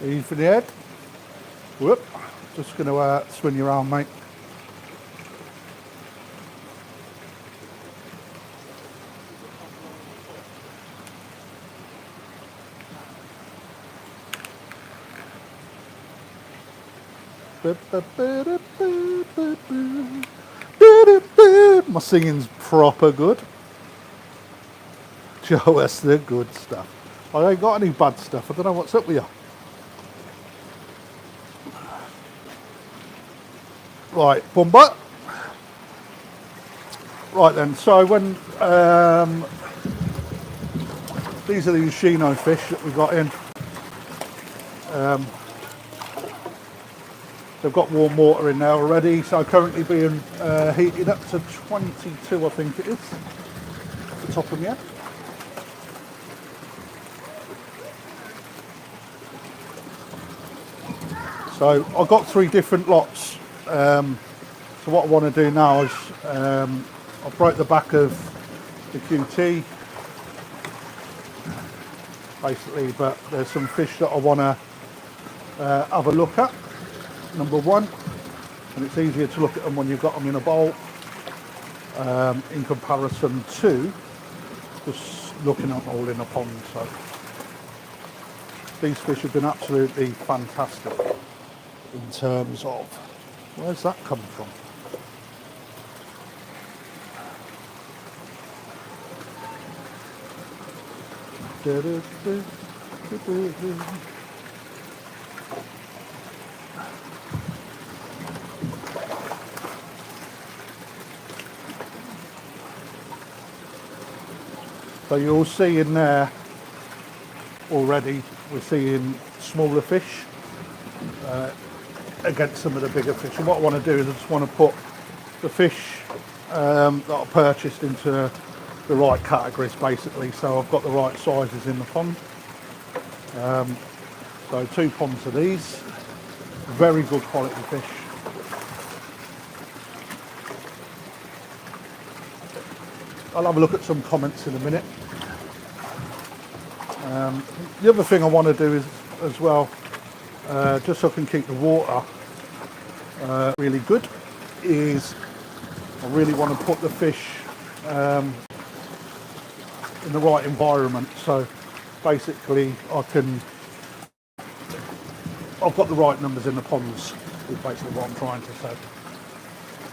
Ease for the head. Whoop. Just going to swing you around, mate. My singing's proper good. Joe, that's the good stuff. I ain't got any bad stuff. I don't know what's up with you. Right, bumper. Right then, so when these are the Yoshino fish that we got in. They've got warm water in there already, so currently being heated up to 22, I think it is, at the top of my head. So I've got 3 different lots. So what I want to do now is I'll break the back of the QT, basically, but there's some fish that I want to have a look at. Number 1, and it's easier to look at them when you've got them in a bowl in comparison to just looking at them all in a pond. So these fish have been absolutely fantastic in terms of, where's that coming from? So you'll see in there already, we're seeing smaller fish against some of the bigger fish. And what I want to do is I just want to put the fish that I purchased into the right categories, basically, so I've got the right sizes in the pond. So 2 ponds of these, very good quality fish. I'll have a look at some comments in a minute. The other thing I want to do is, as well, just so I can keep the water really good, is I really want to put the fish in the right environment. So basically I've got the right numbers in the ponds, is basically what I'm trying to say.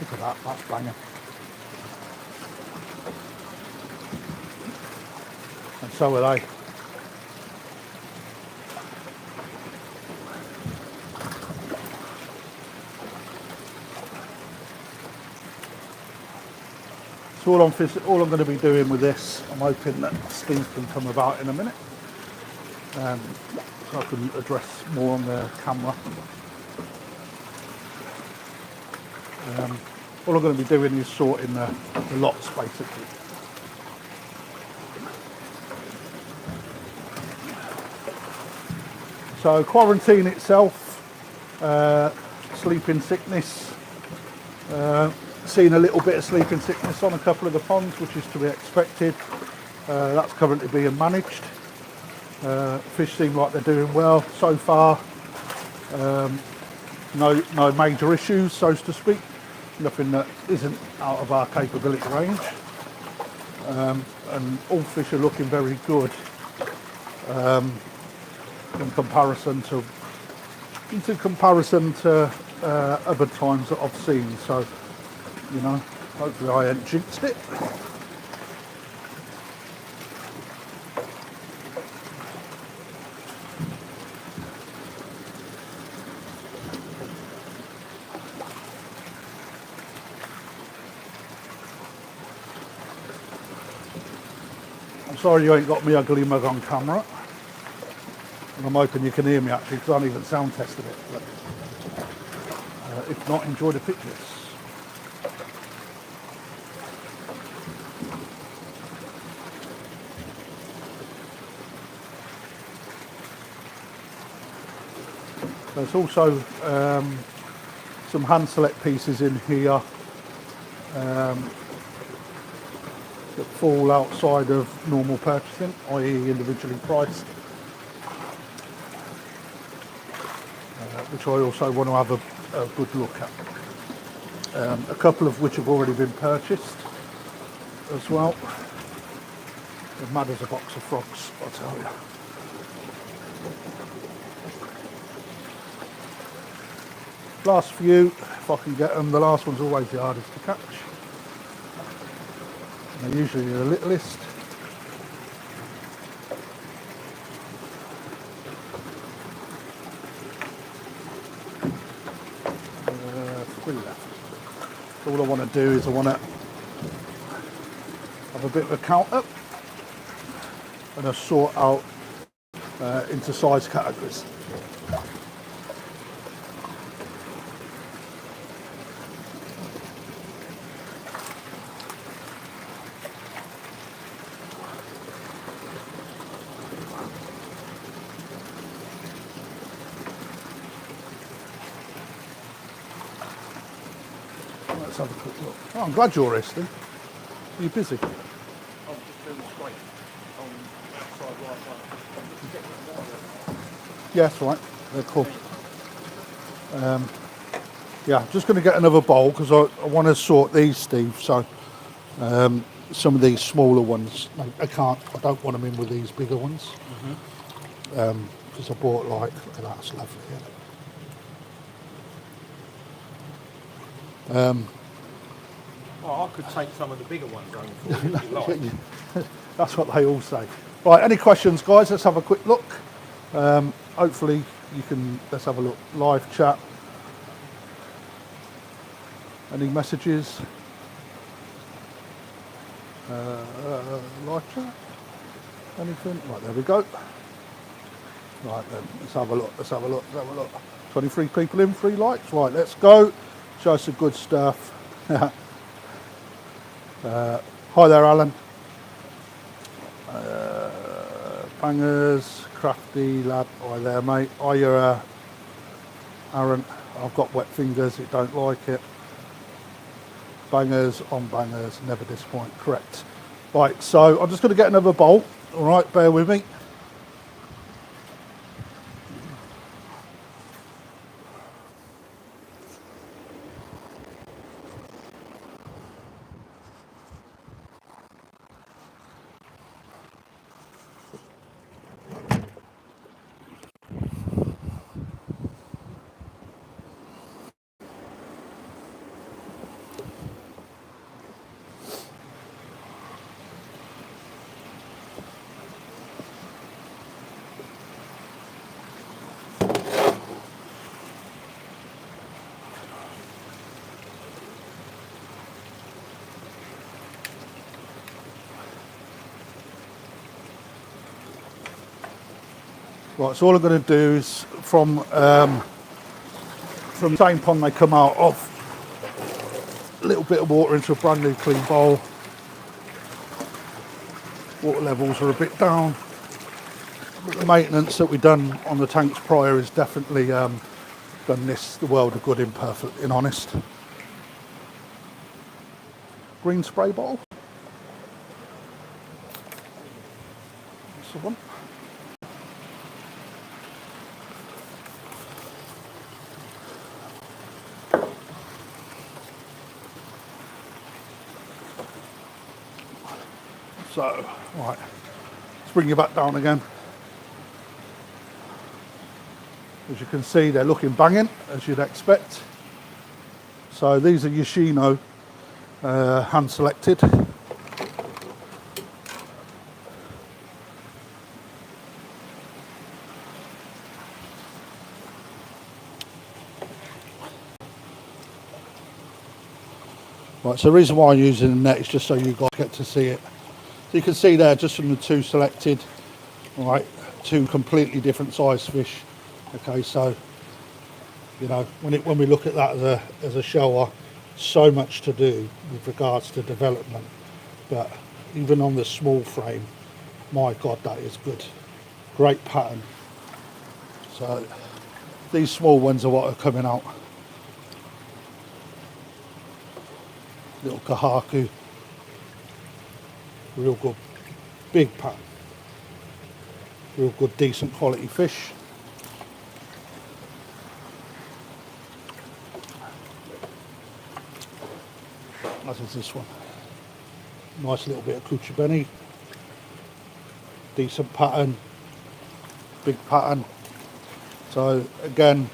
Look at that, that's banging. And so are they. So all I'm going to be doing with this, I'm hoping that Steve can come about in a minute, so I can address more on the camera. All I'm going to be doing is sorting the lots, basically. So quarantine itself, sleeping sickness, seen a little bit of sleeping sickness on a couple of the ponds, which is to be expected. That's currently being managed. Fish seem like they're doing well so far. No major issues, so to speak. Nothing that isn't out of our capability range. And all fish are looking very good in comparison to other times that I've seen. So, you know, hopefully I ain't jinxed it. I'm sorry you ain't got me ugly mug on camera. And I'm hoping you can hear me actually, because I haven't even sound tested it. But, if not, enjoy the pictures. There's also some hand select pieces in here that fall outside of normal purchasing, i.e. individually priced. which I also want to have a good look at. A couple of which have already been purchased as well. They're mad as a box of frogs, I'll tell you. Last few, if I can get them, the last one's always the hardest to catch. They're usually the littlest. Three left. All I want to do is I want to have a bit of a count up and I sort out into size categories. Let's have a quick look. Oh, I'm glad you're resting. Are you busy? I'm just doing straight on outside right one. Yeah, that's right. They're cool. Yeah, just going to get another bowl because I want to sort these, Steve. So some of these smaller ones, I don't want them in with these bigger ones. Because I bought like, look at that, that's lovely. Yeah. Oh, I could take some of the bigger ones going forward if you like. That's what they all say. Right, any questions, guys? Let's have a quick look. Hopefully you can, let's have a look. Live chat. Any messages? Live chat? Anything? Right, there we go. Right then, let's have a look, let's have a look, let's have a look. 23 people in, 3 likes. Right, let's go. Show us some good stuff. Hi there, Alan. Bangers, crafty lad. Hi there, mate. Hi, you're Aaron. I've got wet fingers, it don't like it. Bangers on bangers, never disappoint. Correct. Right, so I'm just going to get another bowl. All right, bear with me. Right, so all I'm going to do is from the same pond they come out of, a little bit of water into a brand new clean bowl. Water levels are a bit down. But the maintenance that we've done on the tanks prior has definitely done this the world of good, in honest. Green spray bottle. That's the one. So, right, let's bring you back down again. As you can see, they're looking banging, as you'd expect. So these are Yoshino hand selected. Right, so the reason why I'm using the net is just so you guys get to see it. So you can see there, just from the 2 selected, right, 2 completely different size fish. Okay, so you know when we look at that as a shower, so much to do with regards to development, but even on the small frame, my God, that is good. Great pattern. So these small ones are what are coming out. Little kahaku, real good, big pattern, real good, decent quality fish. as is this one. Nice little bit of Kuchibeni. Decent pattern. Big pattern. So again,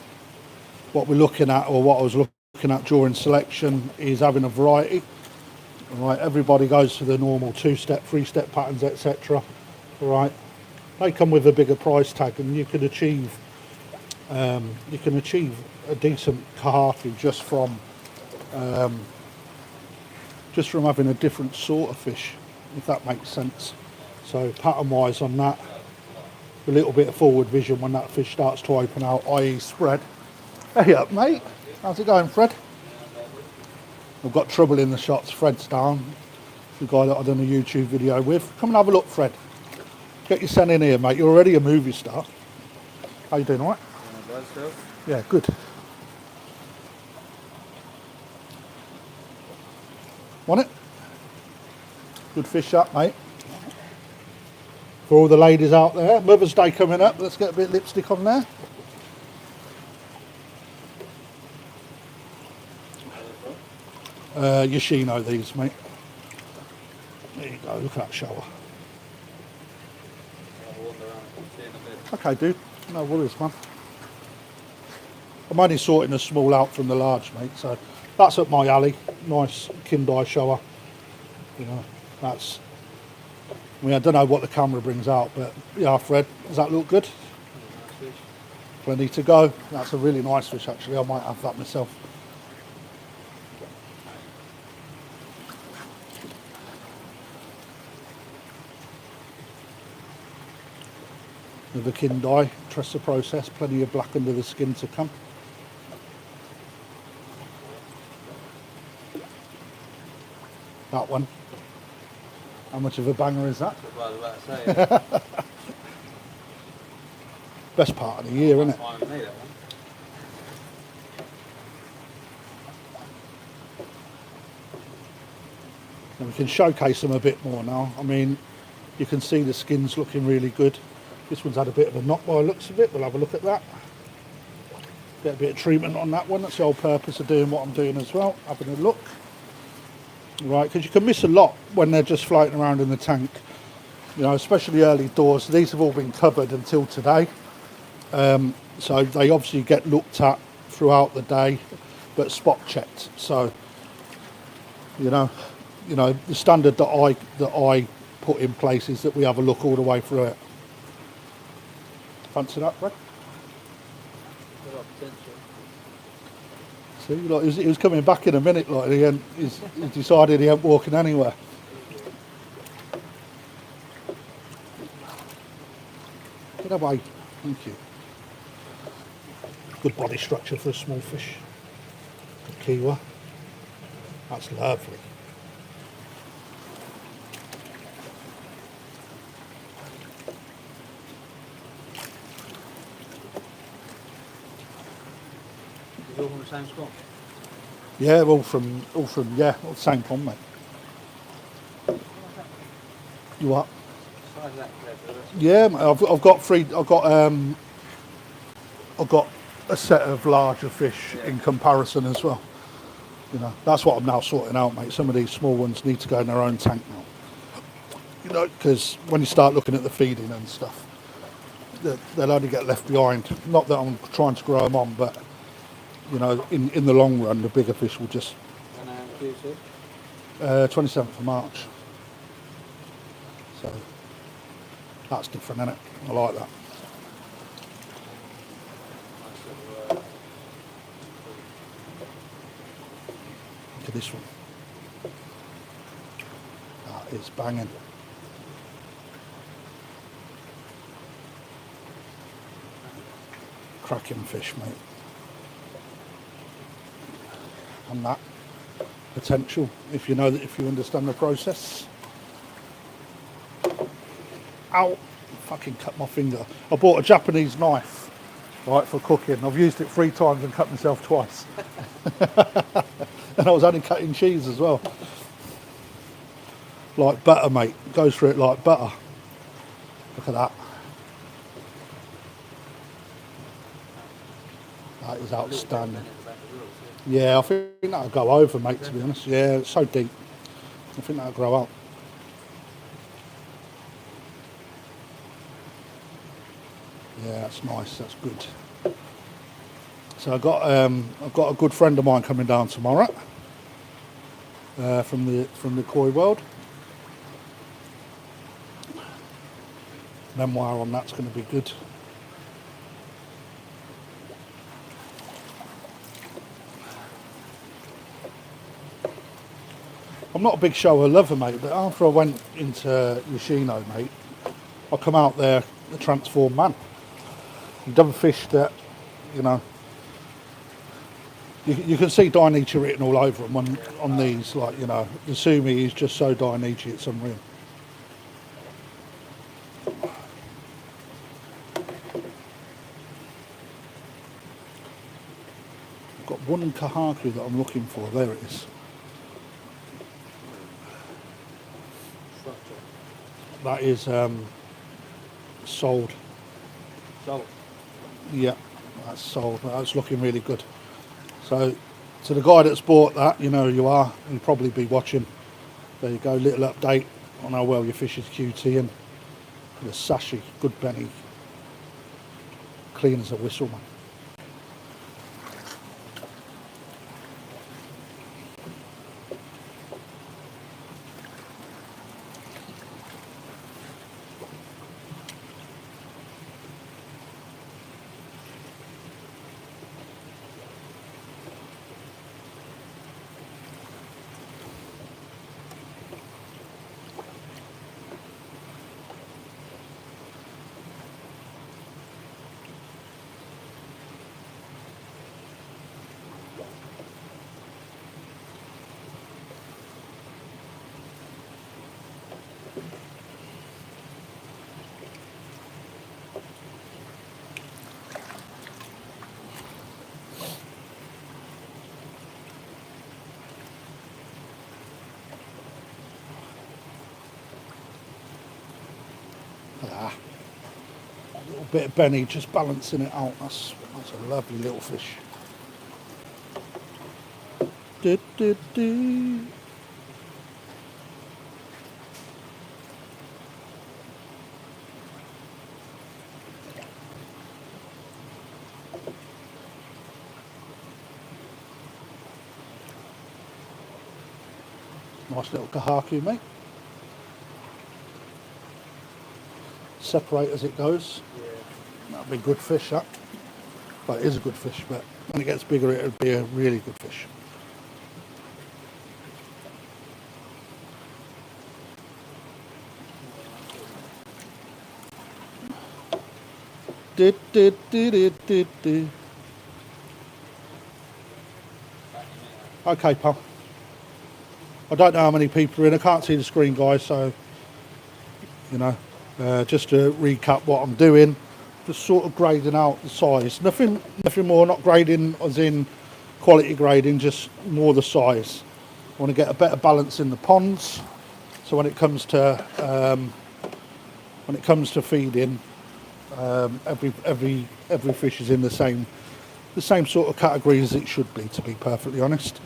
what we're looking at, or what I was looking at during selection, is having a variety. Right, everybody goes for the normal 2-step, 3-step patterns, etc. Right, they come with a bigger price tag, and you can achieve a decent kahaki just from having a different sort of fish, if that makes sense. So pattern wise on that, a little bit of forward vision when that fish starts to open out, i.e. spread. Hey up mate, how's it going Fred? I've got trouble in the shots. Fred's down. The guy that I done a YouTube video with. Come and have a look, Fred. Get your son in here, mate. You're already a movie star. How you doing, all right? Yeah, good. Want it? Good fish up, mate. For all the ladies out there, Mother's Day coming up. Let's get a bit of lipstick on there. Yoshino these, mate. There you go, look at that shower. Okay, dude, no worries, man. I'm only sorting a small out from the large, mate, so that's up my alley. Nice Kindai shower. You know, that's... I mean, I don't know what the camera brings out, but yeah, Fred, does that look good? Plenty to go. That's a really nice fish, actually. I might have that myself. With the Kindai, trust the process, plenty of black under the skin to come. That one. How much of a banger is that? Well, I was about to say, Best part of the year, isn't it? fine with me, that one. And we can showcase them a bit more now. I mean, you can see the skin's looking really good. This one's had a bit of a knock by the looks of it. We'll have a look at that. Get a bit of treatment on that one. That's the whole purpose of doing what I'm doing as well. Having a look. Right, because you can miss a lot when they're just floating around in the tank. You know, especially early doors. These have all been covered until today. So they obviously get looked at throughout the day, but spot checked. So, you know, the standard that I put in place is that we have a look all the way through it. Fancy that, Fred? See, like, he was coming back in a minute, like, and he's decided he ain't walking anywhere. Get away, thank you. Good body structure for a small fish. Good kiwa. That's lovely. Is it all from the same spot? Yeah, all from all the same pond, mate. You what? Size of that clever. Yeah, mate, I've got three. I've got a set of larger fish in comparison as well. You know, that's what I'm now sorting out, mate. Some of these small ones need to go in their own tank now. You know, because when you start looking at the feeding and stuff, they'll only get left behind. Not that I'm trying to grow them on, but you know, in the long run, the bigger fish will just. And how 27th of March. So that's different, isn't it? I like that. Look at this one. That is banging. Cracking fish, mate. And that potential, if you understand the process. Ow! Fucking cut my finger. I bought a Japanese knife, right, for cooking. I've used it 3 times and cut myself twice. And I was only cutting cheese as well. Like butter, mate. Goes through it like butter. Look at that. That is A little bit outstanding. down at the back as well, so. Yeah, I think that'll go over, mate, to be honest. Yeah, it's so deep. I think that'll grow out. Yeah, that's nice. That's good. So I've got a good friend of mine coming down tomorrow from the koi world. Memoir on that's going to be good. I'm not a big shower lover, mate, but after I went into Yoshino, mate, I come out there a transformed man. You've done fish that, you know, you can see Dainichi written all over them on these, like, you know, the Sumi is just so Dainichi, it's unreal. I've got one kahaku that I'm looking for, there it is. That is sold. Sold. Yeah, that's sold. That's looking really good. So, to the guy that's bought that, you know who you are. You'll probably be watching. There you go, little update on how well your fish is QT and the sashi, good Benny. Clean as a whistle, man. Ah, a little bit of Benny just balancing it out. That's a lovely little fish. Du, du, du. Nice little kahaku, mate. Separate as it goes. Yeah. That'll be good fish, that. Well, it is a good fish, but when it gets bigger, it'll be a really good fish. Did, did, did, did, did, did. Okay, pal. I don't know how many people are in. I can't see the screen, guys, so, you know, just to recap what I'm doing, just sort of grading out the size. Nothing more, not grading as in quality grading, just more the size. I want to get a better balance in the ponds, so when it comes to feeding, every fish is in the same sort of category as it should be, to be perfectly honest.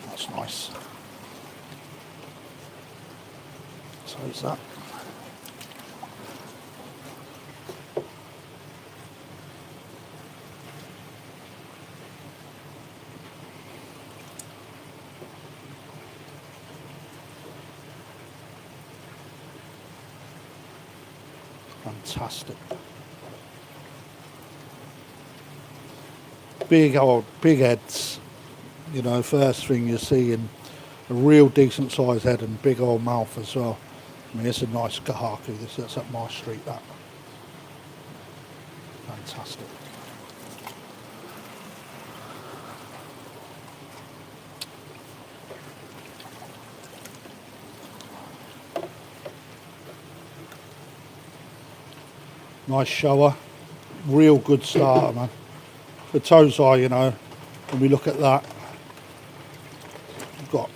That's nice. So is that. Fantastic. Big heads. You know, first thing you're seeing a real decent sized head and big old mouth as well. I mean, it's a nice kahaku. That's up my street, that. Fantastic. Nice shower. Real good starter, man. For Tosai, you know, when we look at that, we've got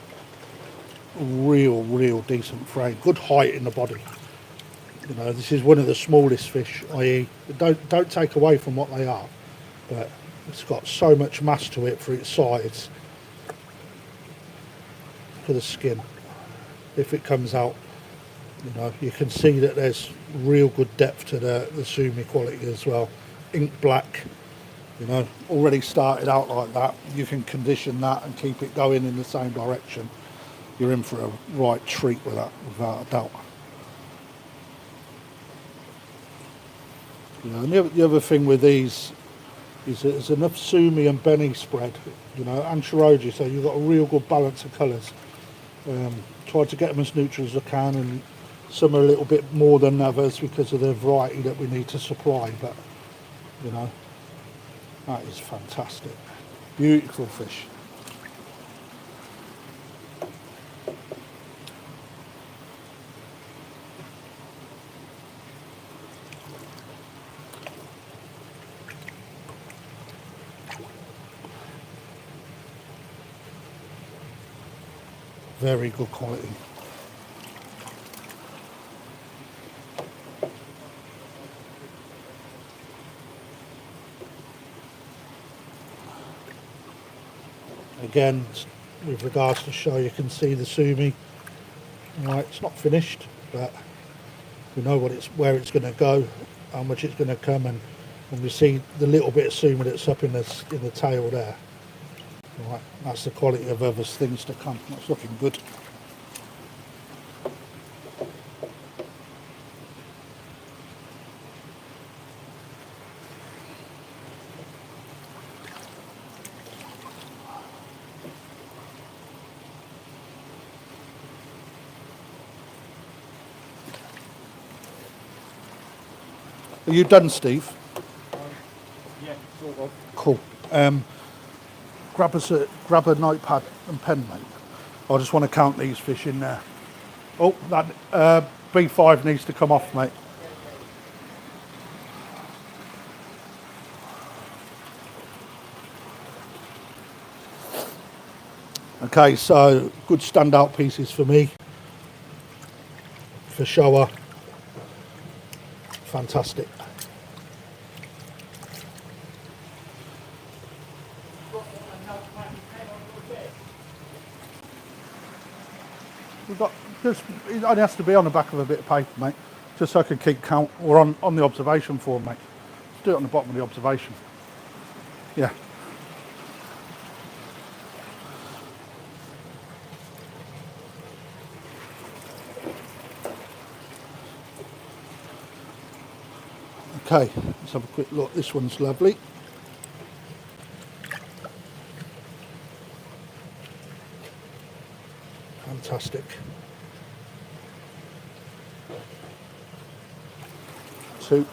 a real decent frame. Good height in the body. You know, this is one of the smallest fish, i.e. don't take away from what they are, but it's got so much mass to it for its size. For the skin, if it comes out, you know, you can see that there's real good depth to the sumi quality as well. Ink black, you know, already started out like that. You can condition that and keep it going in the same direction. You're in for a right treat with that, without a doubt. You know, and the other thing with these is that there's enough sumi and beni spread, you know, and shiroji, so you've got a real good balance of colours. Try to get them as neutral as I can, and some are a little bit more than others because of the variety that we need to supply, but you know, that is fantastic. Beautiful fish. Very good quality. Again, with regards to show, you can see the sumi. Right, it's not finished, but we know where it's going to go, how much it's going to come, and we see the little bit of sumi that's up in the tail there. Right, that's the quality of other things to come. That's looking good. Are you done, Steve? Yeah, sort of. Cool. Grab a notepad and pen, mate. I just want to count these fish in there. Oh, that B5 needs to come off, mate. Okay, so good standout pieces for me. For shower. Fantastic. We've got just, it only has to be on the back of a bit of paper, mate, just so I can keep count, or on the observation form, mate. Just do it on the bottom of the observation. Yeah. Okay, let's have a quick look. This one's lovely. Fantastic. 2.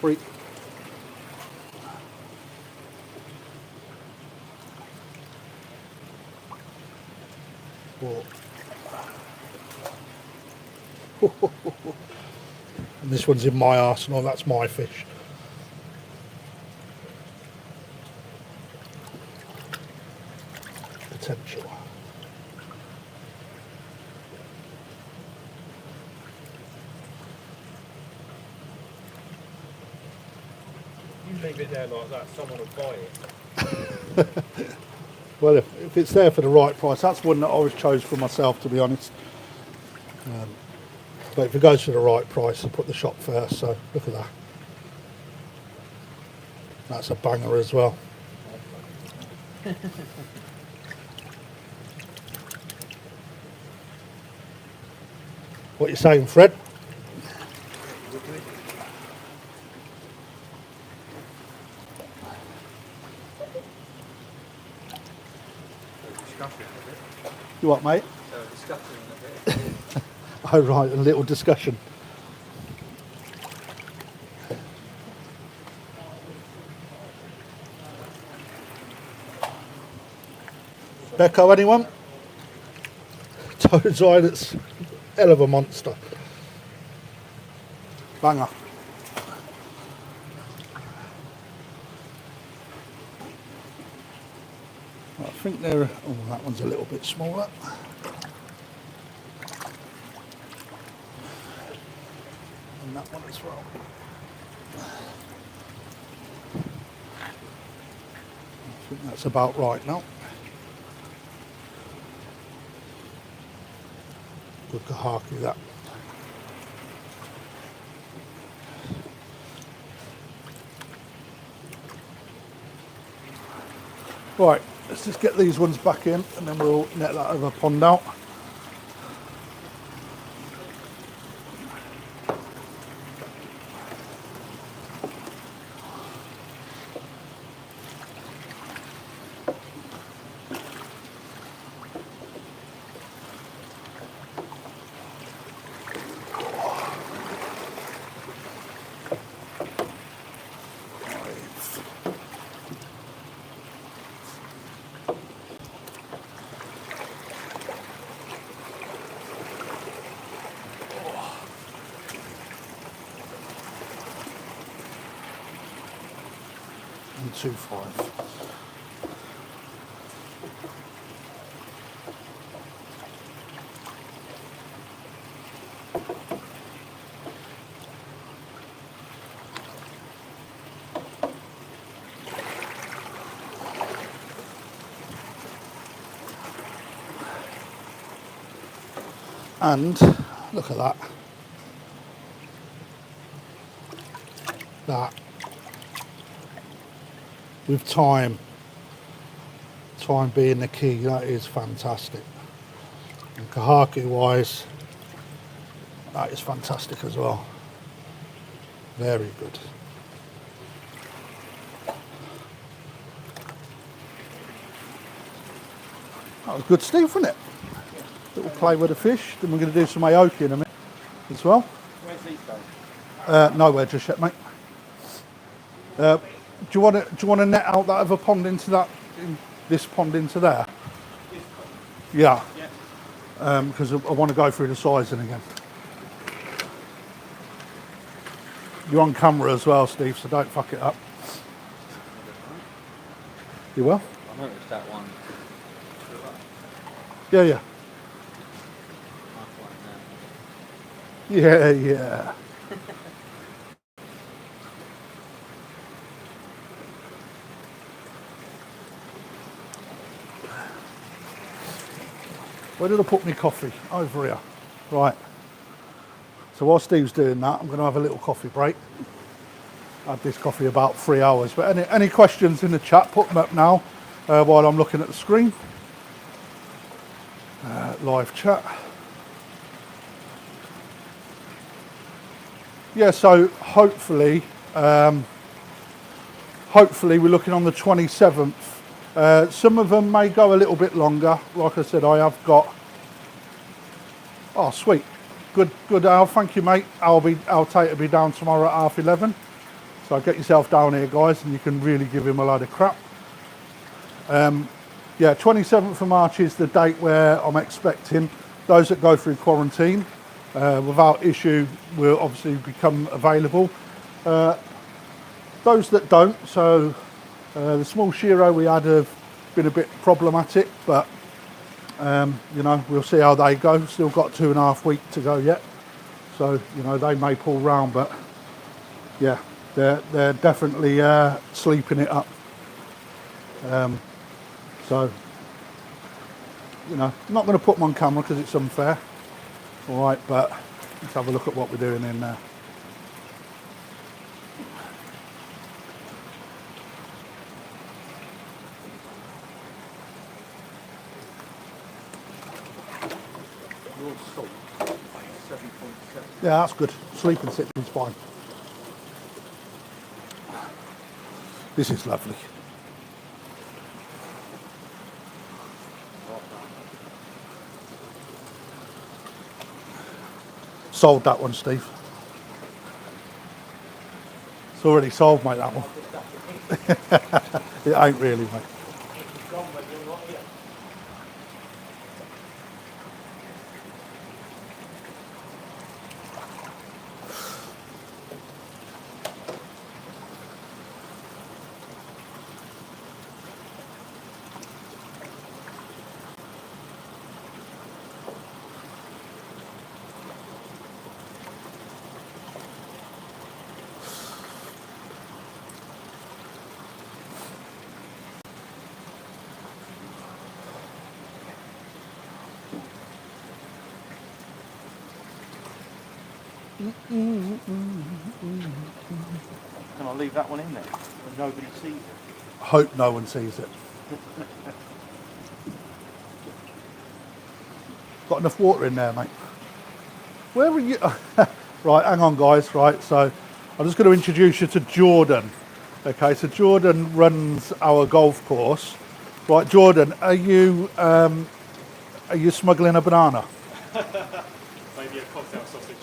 Three. 4. And this one's in my arsenal, that's my fish. Potential. You leave it there like that, someone will buy it. Well, if it's there for the right price, that's one that I always chose for myself, to be honest. But if it goes for the right price, I put the shop first, so look at that. That's a banger as well. What you saying, Fred? You what, mate? Oh, right, a little discussion. Becco, anyone? Toad's Eye, that's hell of a monster. Banger. think they're, oh, that one's a little bit smaller. And that one as well. I think that's about right now. Good kahaki that. Right, let's just get these ones back in and then we'll net that other pond out. And 2.5. And look at that. That. With time being the key, that is fantastic. And kahaki wise, that is fantastic as well. Very good. That was good, Steve, wasn't it? Little play with the fish. Then we're going to do some Aoki in a minute as well. Where's these going? Nowhere just yet, mate. Do you want to net out that other pond into that, this pond into there? Yeah. Because I want to go through the sizing again. You're on camera as well, Steve, so don't fuck it up. You will? I noticed that one. Yeah, yeah. Half one there. Yeah, yeah. Where did I put my coffee? Over here. Right. So while Steve's doing that, I'm going to have a little coffee break. I had this coffee about 3 hours. But any questions in the chat, put them up now while I'm looking at the screen. Live chat. Yeah, so hopefully we're looking on the 27th. Some of them may go a little bit longer. Like I said, I have got. Oh, sweet, good, Al. Thank you, mate. I'll take to be down tomorrow at 11:30. So get yourself down here, guys, and you can really give him a load of crap. Yeah, 27th of March is the date where I'm expecting those that go through quarantine without issue will obviously become available. Those that don't, so the small Shiro we had have been a bit problematic, but you know, we'll see how they go. Still got 2.5 weeks to go yet, so you know they may pull round, but yeah, they're definitely sleeping it up. So you know, I'm not going to put them on camera because it's unfair. All right, but let's have a look at what we're doing in there. Yeah, that's good. Sleeping sickness is fine. This is lovely. Sold that one, Steve. It's already sold, mate, that one. It ain't really, mate. Can I leave that one in there when nobody sees it? Hope no one sees it. Got enough water in there, mate? Where were you? Right, hang on, guys. Right, so I'm just going to introduce you to Jordan. Okay, so Jordan runs our golf course. Right, Jordan, are you smuggling a banana? Maybe a cocktail sausage.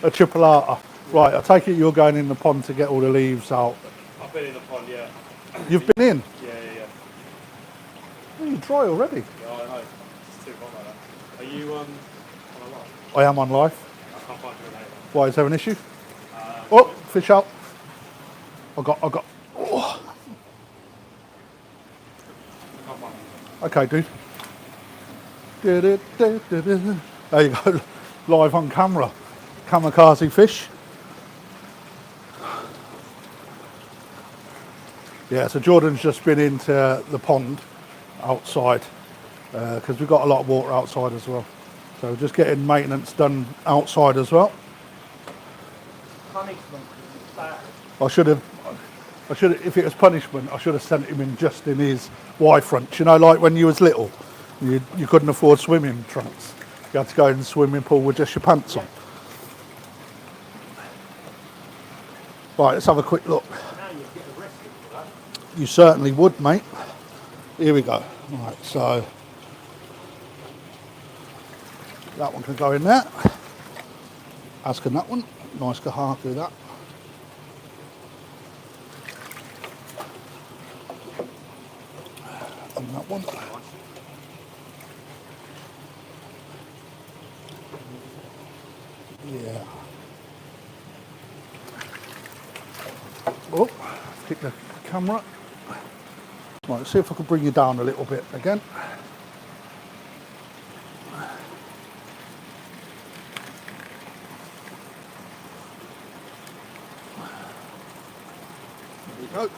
A chipolata. Right, I take it you're going in the pond to get all the leaves out. I've been in the pond, yeah. You've been in? Yeah. Oh, you're dry already. Yeah, I know. It's too hot like that. Are you on a live? I am on live. I can't find your name. Why, is there an issue? Oh, fish out. I got. I can't find it. Okay, dude. There you go. Live on camera. Kamikaze fish. Yeah, so Jordan's just been into the pond outside because we've got a lot of water outside as well. So just getting maintenance done outside as well. Punishment is bad. I should have, if it was punishment, I should have sent him in just in his Y front. You know, like when you was little, you couldn't afford swimming trunks. You had to go in the swimming pool with just your pants on. Right, let's have a quick look. Now you get arrested for that. You certainly would, mate. Here we go. Right, so that one can go in there. As can that one. Nice kahar, do that. And that one. Yeah. Oh, kick the camera. Right, let's see if I can bring you down a little bit again. There you go.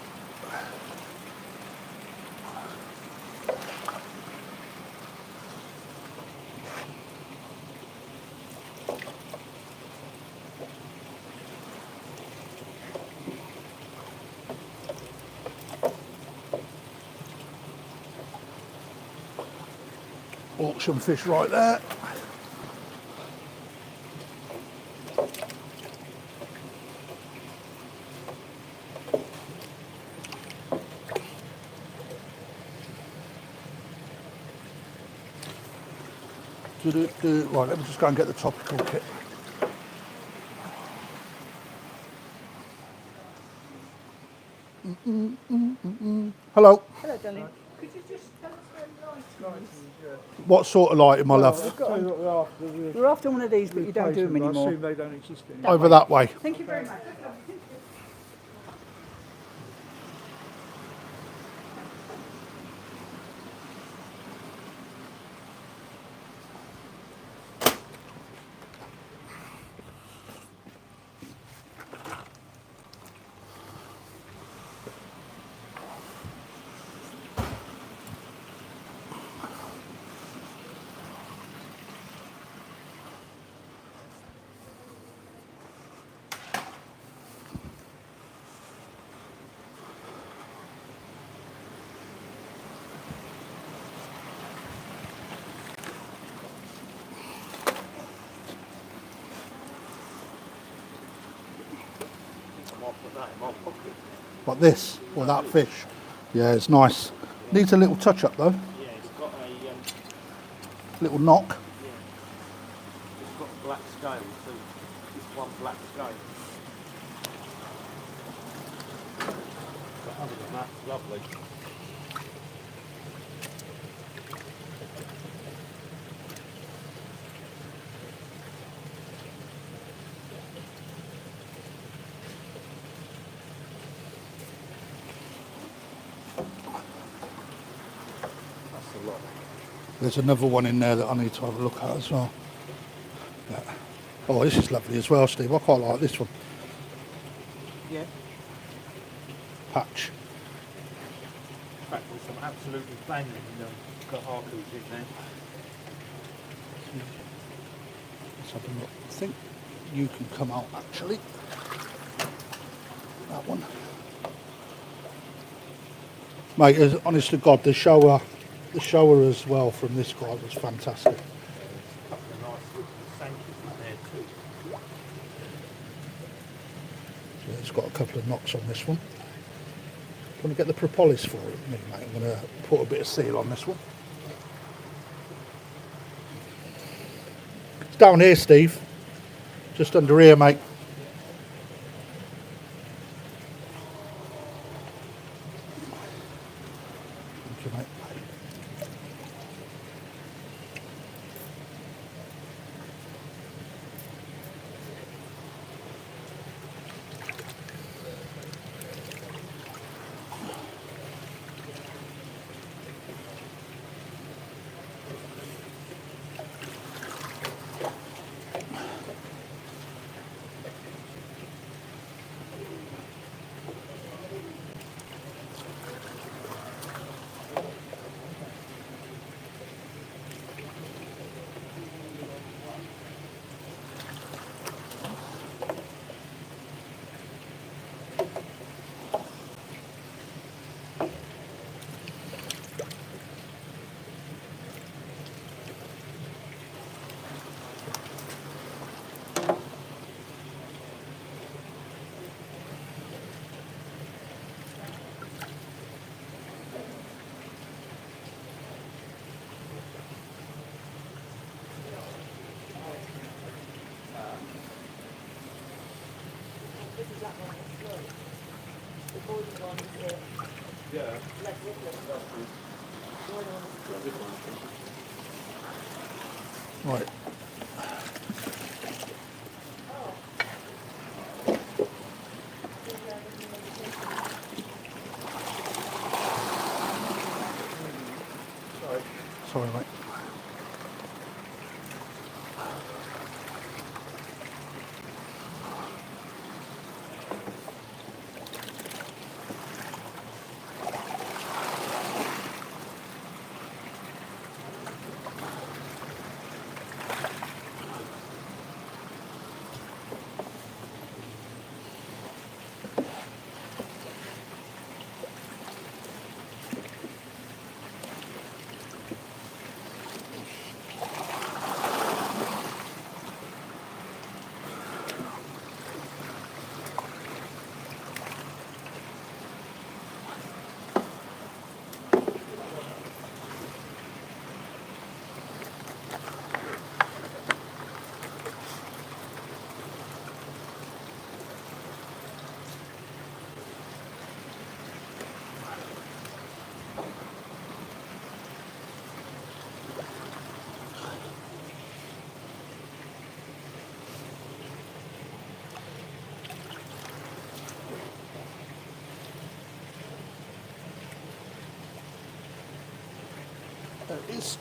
Auction fish right there. Right, let me just go and get the topical kit. Hello. Hello, darling. Could you just tell us where lighting is? What sort of lighting, my love? We're after one of these, but you don't do them I anymore. assume they don't exist anymore. Over that way. Thank you very much. I might put that in my pocket. Like this, or that fish. Yeah, it's nice. Needs a little touch up though. Yeah, it's got a Little knock. yeah. It's got a black scale too. It's one black scale. But other than that, it's lovely. That's a lot. There's another one in there that I need to have a look at as well. Yeah. Oh, this is lovely as well, Steve. I quite like this one. Yeah. Patch. In fact, there's some absolutely banging Kahakus in there. Let's have a look. think you can come out actually. That one. Mate, honest to God, the shower as well from this guy was fantastic. A couple of nice little sankers in there too. So it's got a couple of knocks on this one. Want to get the propolis for it, mate? I'm going to put a bit of seal on this one. It's down here, Steve. Just under here, mate. Thank you, mate. This is that one that's slow. The golden one is the Yeah. less rippling. The golden one is slow. Right. Sorry, mate. There it is.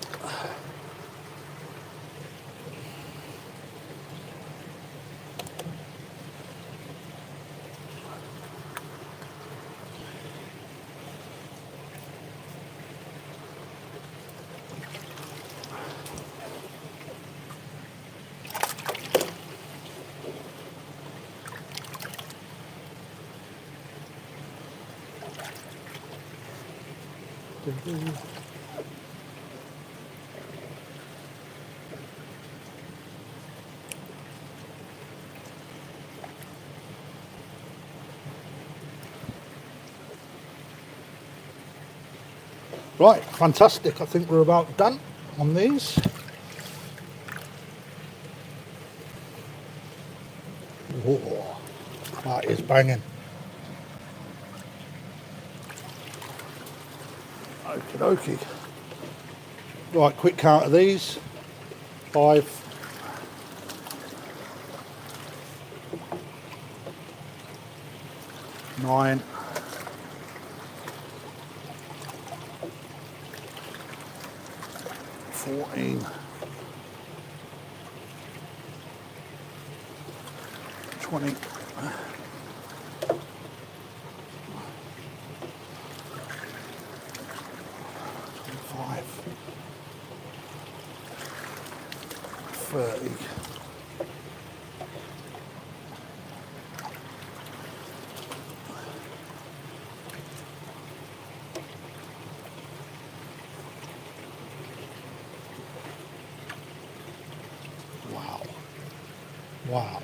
Right, fantastic. I think we're about done on these. Whoa, that is banging. Okie dokie. Right, quick count of these. 5. 9. 14. 20. 25. 30. Wow.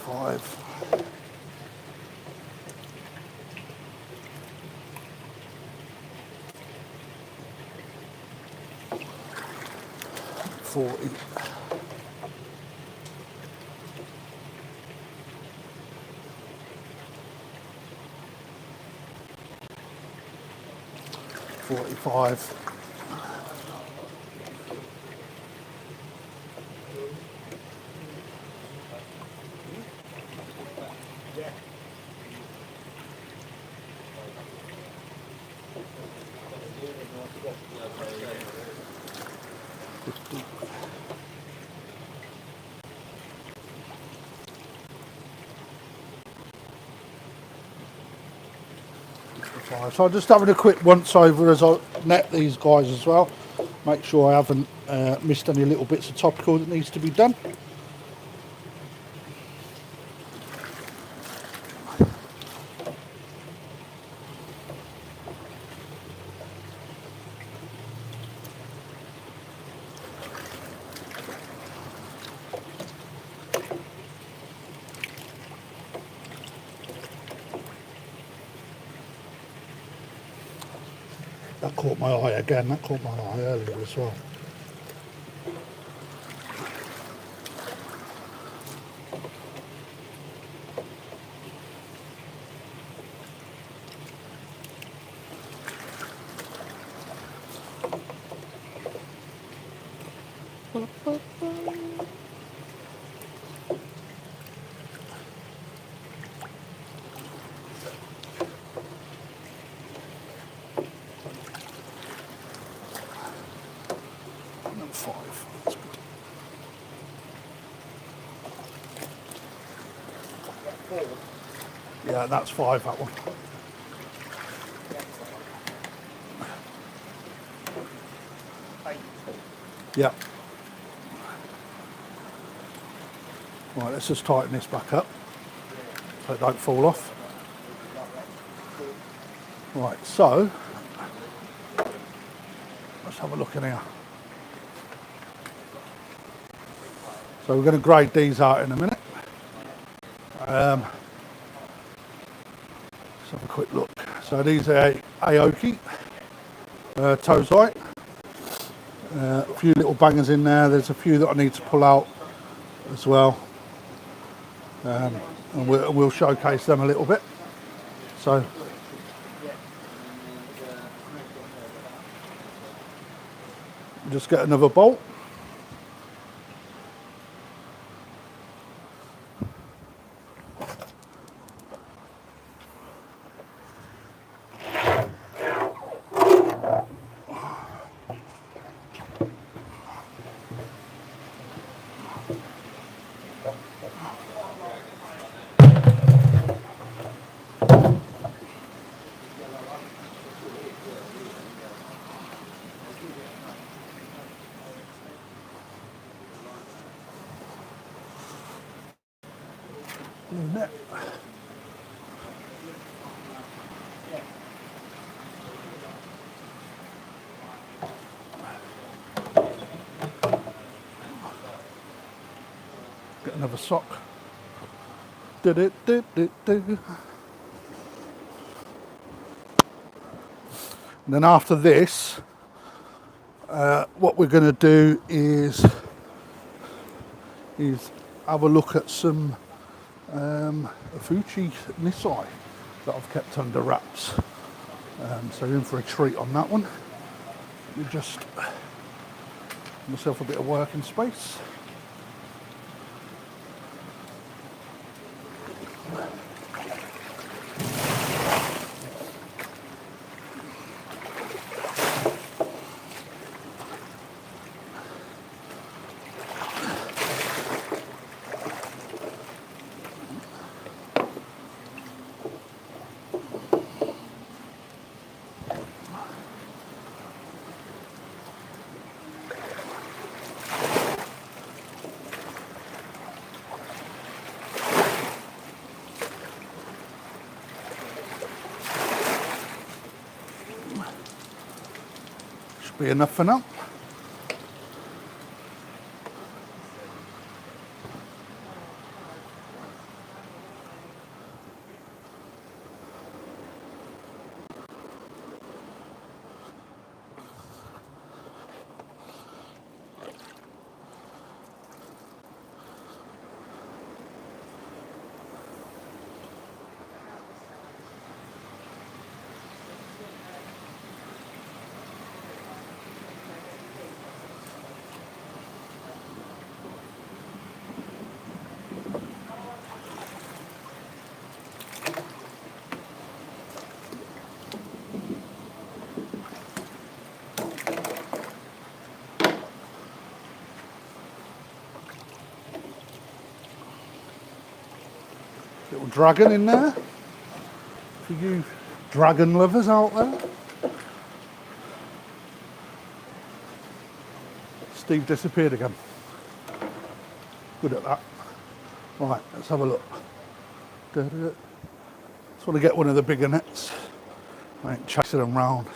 Five. 40. 45. 50. So I'm just having a quick once over as I net these guys as well. Make sure I haven't missed any little bits of topical that needs to be done. That caught my eye again, that caught my eye earlier as well. And 5. That's good. Yeah, that's 5, that one. Yeah. Right, let's just tighten this back up so it don't fall off. Right, so let's have a look in here. So we're going to grade these out in a minute. Let's have a quick look. So these are Aoki Tosai. A few little bangers in there. There's a few that I need to pull out as well. And we'll showcase them a little bit. So just get another bolt. Net. Get another sock. Do. And then after this, what we're going to do is have a look at some Fuji Nisai that I've kept under wraps. So in for a treat on that one. Let me just give myself a bit of working space. be enough for now. Little dragon in there for you dragon lovers out there. Steve disappeared again. Good at that. Right, let's have a look. Just want to get one of the bigger nets. I ain't chasing them round.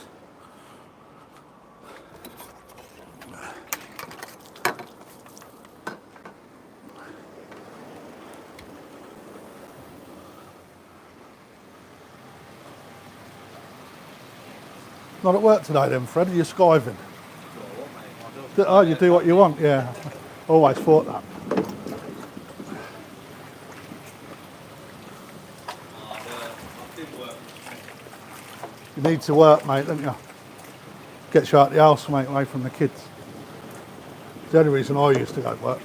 Not at work today then, Fred? Are you skiving? Oh, you do what you want, yeah. Always thought that. You need to work, mate, don't you? Gets you out the house, mate, away from the kids. It's the only reason I used to go to work.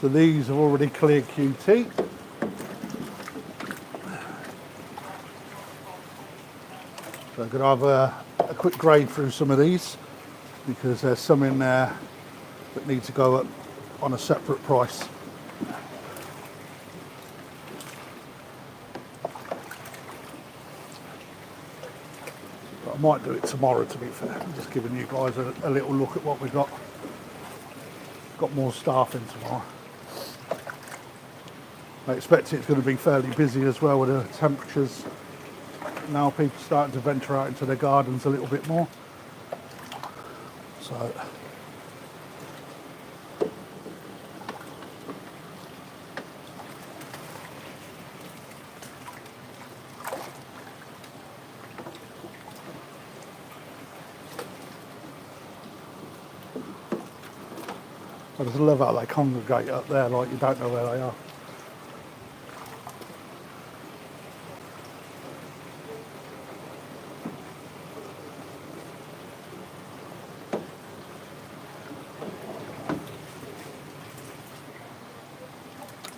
So these are already clear QT. So I'm going to have a quick grade through some of these because there's some in there that need to go up on a separate price. But I might do it tomorrow, to be fair. I'm just giving you guys a little look at what we've got. Got more staff in tomorrow. I expect it's going to be fairly busy as well with the temperatures. Now people starting to venture out into their gardens a little bit more. So I just love how they congregate up there like you don't know where they are.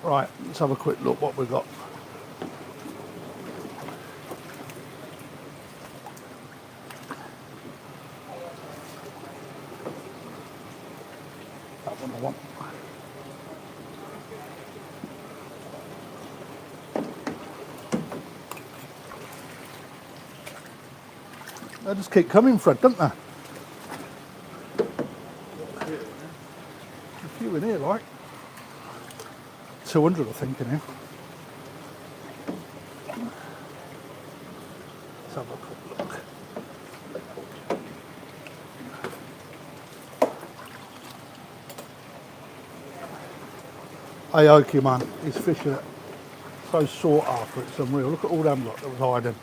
Right, let's have a quick look what we've got. That one I want. They just keep coming, Fred, don't they? A few in here, like. 200, I think, in here. Let's have a quick look. Aoki, man, he's fishing it. So sought after, it's unreal. Look at all them lot that was hiding.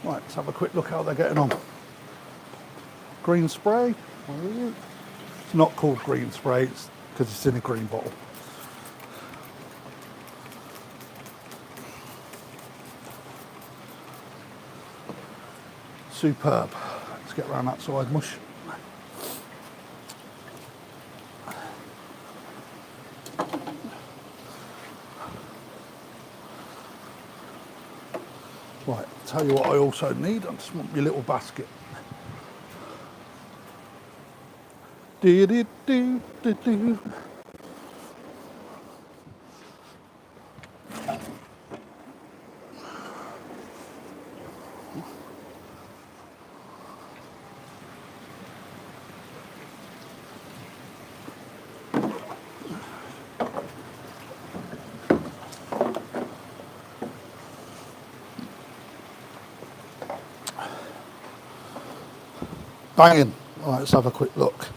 Right, let's have a quick look how they're getting on. Green spray. It's not called green spray because it's in a green bottle. Superb. Let's get around that side, mush. Right, tell you what I also need, I just want my little basket. Do do do do do. Banging. All right, let's have a quick look.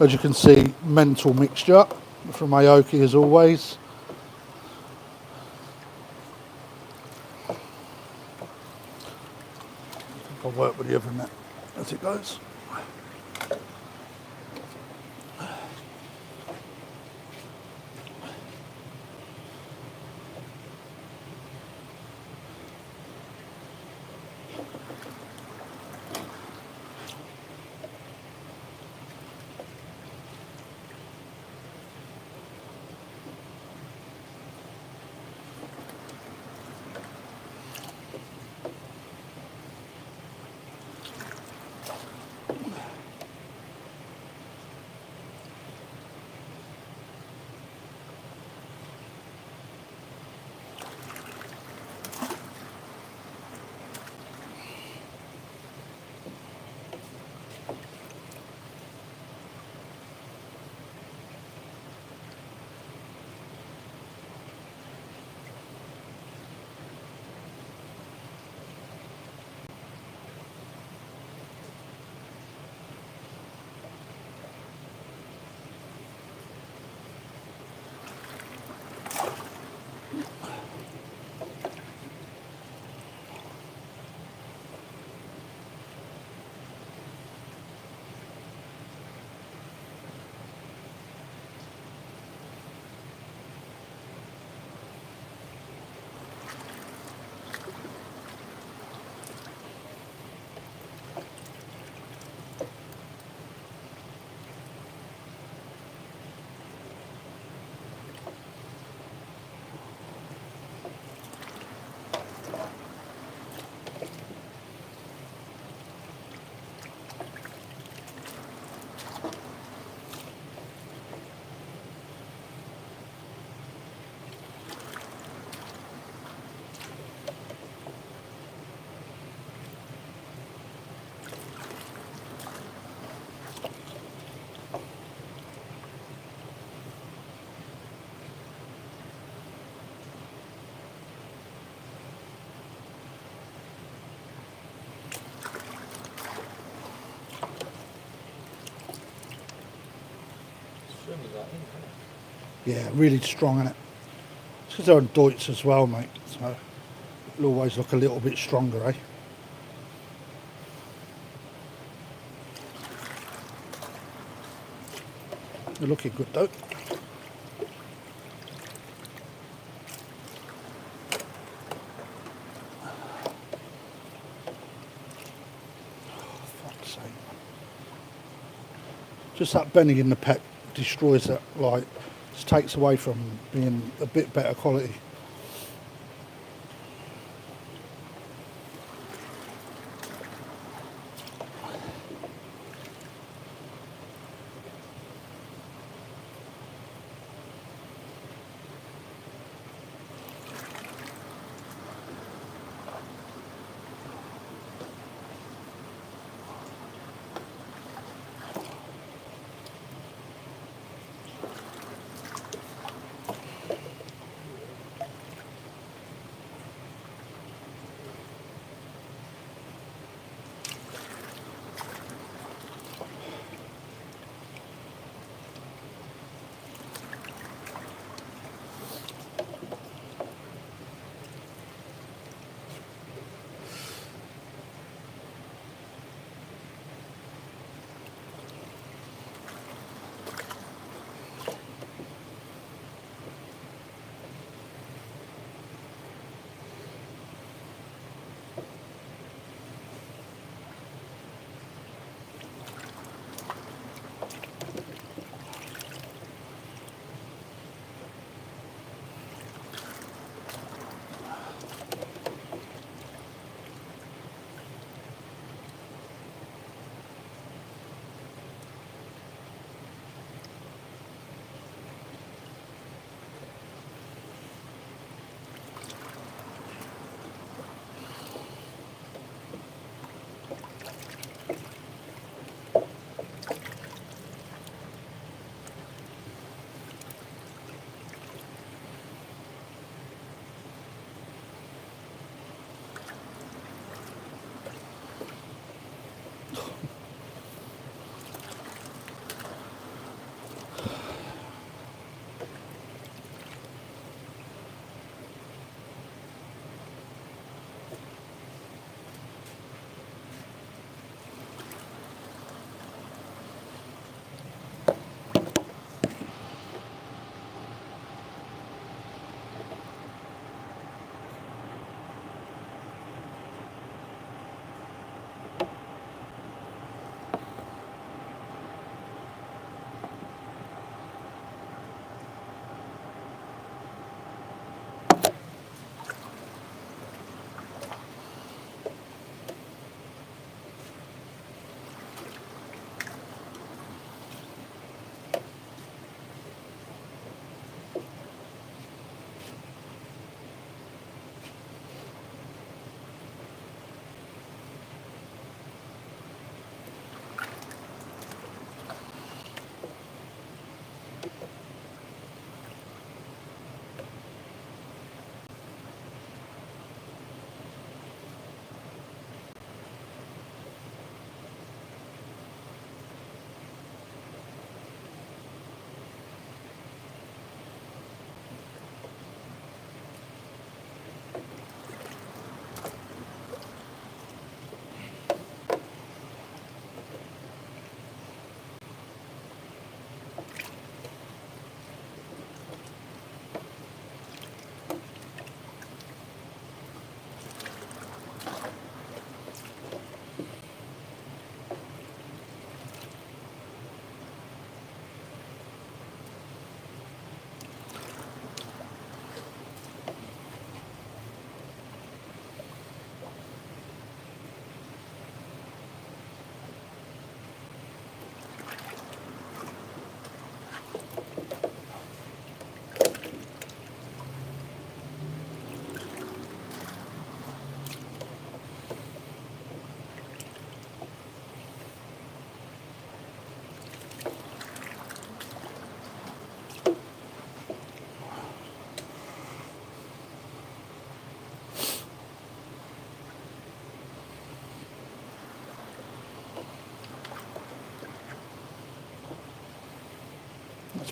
As you can see, mental mixture from Aoki as always. I'll work with the oven net as it goes. Yeah, really strong in it. It's because they're on Deutz as well, mate. So it'll always look a little bit stronger, eh? They're looking good though. Oh, fuck's sake. Just that bending in the pec destroys that, like, just takes away from being a bit better quality.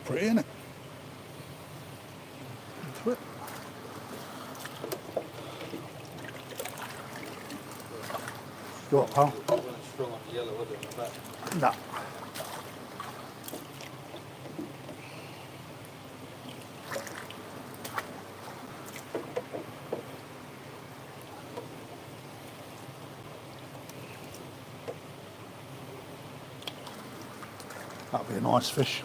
pretty, isn't it? Into it. You what, pal? It wasn't strong on the yellow, was it? On the back? No. That'd be a nice fish.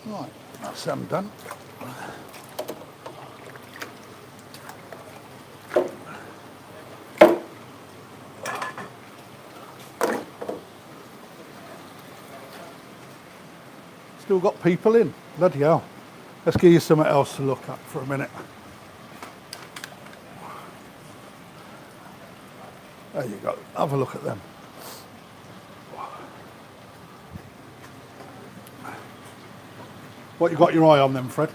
Right, that's them done. Still got people in. Bloody hell. Let's give you something else to look at for a minute. There you go. Have a look at them. What you got your eye on them, Fred?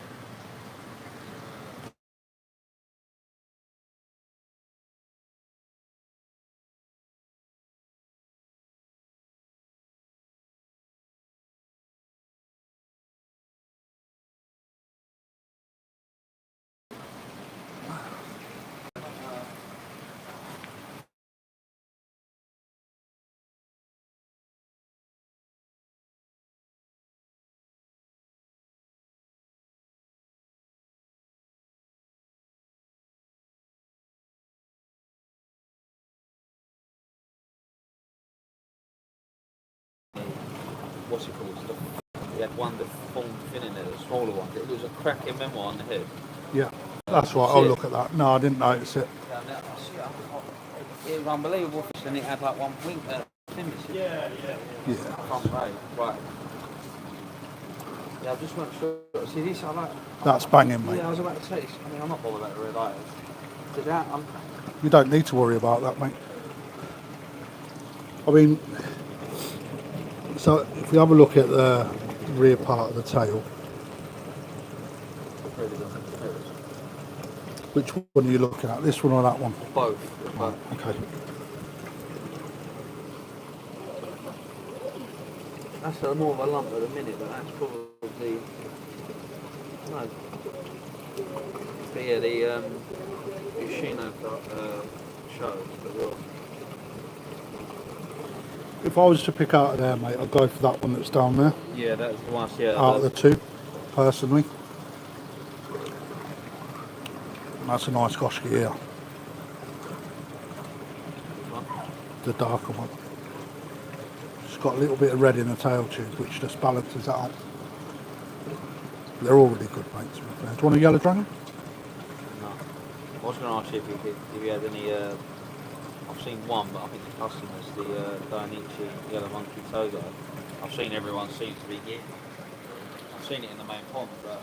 What's it called? He had one that formed fin in it, a smaller one. It was a cracking memo on the head. Yeah, that's right. I'll look at that. No, I didn't notice it. Yeah, and I see it was unbelievable fish, and it had like one wing fin missing. Yeah. Yeah. Front ray, right. Yeah, I just weren't sure. See this, I like. That's banging, mate. Yeah, I was about to say this. I mean, I'm not bothered about the red eyes. You don't need to worry about that, mate. I mean, so if we have a look at the rear part of the tail, which one are you looking at? This one or that one? Both. Okay. That's more of a lump at the minute, but that's probably no. But yeah, the Yoshino shows as well. If I was to pick out of there, mate, I'd go for that one that's down there. Yeah, that's the one. Yeah. Out of the two, personally. And that's a nice Goshki here. The darker one. It's got a little bit of red in the tail tube, which just balances that out. They're all really good, mate, to be fair. Do you want a yellow dragon? No. I was going to ask you if you had any. I've seen one, but I think the customer's the Dainichi Yellow Monkey Tosai. I've seen everyone seems to be getting. I've seen it in the main pond, but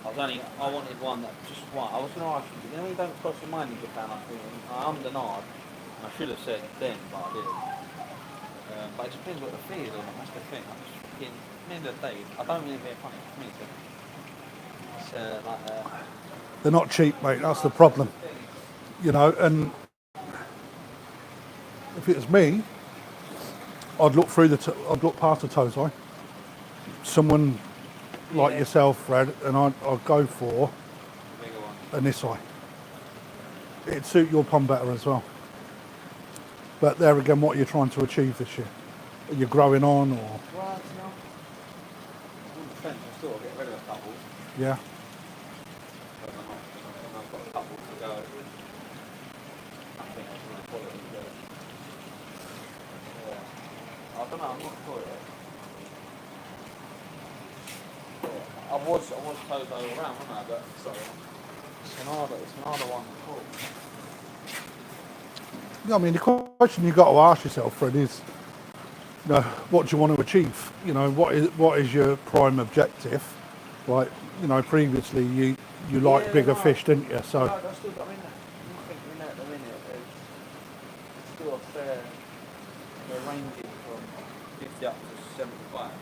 I wanted one that just one. I was going to ask you, you don't cross your mind in Japan. I'm thinking, I'm denied, and I should have said it then, but I didn't. But it depends what the fee is on it. That's the thing. I'm just thinking, at the end of the day, I don't really get funny for me. It's They're not cheap, mate. That's the problem. You know, and if it was me, I'd look through I'd look past the Tosai. Someone like yourself, Fred, and I'd go for an Isai. It'd suit your pond better as well. But there again, what are you trying to achieve this year? Are you growing on, or? Well, no. On the fence, I still get rid of a couple. Yeah. But I've got a couple to go. I think that's really quality. I don't know, I'm not sure yet. Yeah. I was closed all around, wasn't I? But sorry. It's an harder one to pull. I mean, the question you've got to ask yourself, Fred, is, you know, what do you want to achieve? You know, what is your prime objective? Like, you know, previously you liked bigger fish, didn't you? So No, I still got in that. I think we're in at the minute. There's still a fair. We're ranging from 50 up to 75. So.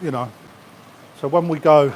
you know, so when we go